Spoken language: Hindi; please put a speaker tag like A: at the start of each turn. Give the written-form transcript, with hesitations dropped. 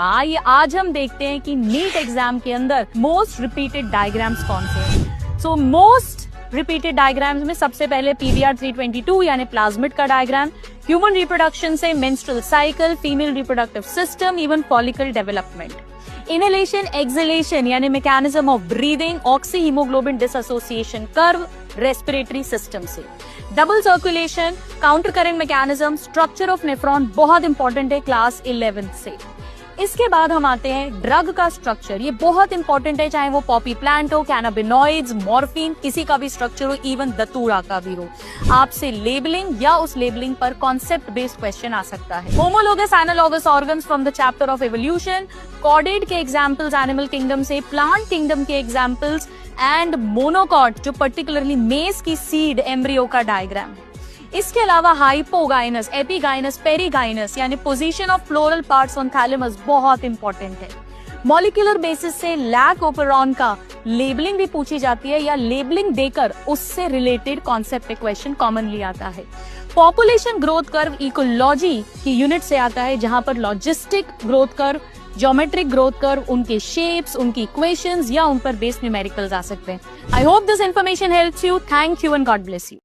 A: आइए आज हम देखते हैं कि नीट एग्जाम के अंदर मोस्ट रिपीटेड डायग्राम्स कौन से हैं। सो मोस्ट रिपीटेड डायग्राम्स में सबसे पहले PVR 322 यानी प्लाज्मिड का डायग्राम, ह्यूमन रिप्रोडक्शन से menstrual cycle, female reproductive system, even follicle development, inhalation exhalation यानी mechanism of breathing, oxyhaemoglobin dissociation curve respiratory system से, double circulation, counter current mechanism, structure of nephron बहुत इंपॉर्टेंट है क्लास 11 से। इसके बाद हम आते हैं ड्रग का स्ट्रक्चर, ये बहुत इंपॉर्टेंट है, चाहे वो पॉपी प्लांट हो, कैनाबिनॉइड्स, मॉर्फिन, किसी का भी स्ट्रक्चर हो, इवन दतूरा का भी हो। आपसे लेबलिंग या उस लेबलिंग पर कॉन्सेप्ट बेस्ड क्वेश्चन आ सकता है। Homologous analogous organs from the chapter of evolution, corded के एग्जांपल्स एनिमल किंगडम से, प्लांट किंगडम के एग्जांपल्स एंड मोनोकॉट जो पर्टिकुलरली मेज की सीड एम्ब्रियो का डायग्राम है। इसके अलावा हाइपोगाइनस, एपिगाइनस, पेरिगाइनस यानी position of floral parts on thalamus बहुत इंपॉर्टेंट है। मॉलिक्यूलर बेसिस से लैक ओपेरॉन का लेबलिंग भी पूछी जाती है या लेबलिंग देकर उससे रिलेटेड कॉन्सेप्ट पे क्वेश्चन कॉमनली आता है। पॉपुलेशन ग्रोथ कर्व इकोलॉजी की यूनिट से आता है, जहां पर logistic growth curve, geometric growth curve, उनके शेप्स, उनकी इक्वेशंस या उन पर बेस्ड न्यूमेरिकल्स आ सकते हैं। I hope this information helps you. Thank you and God bless you.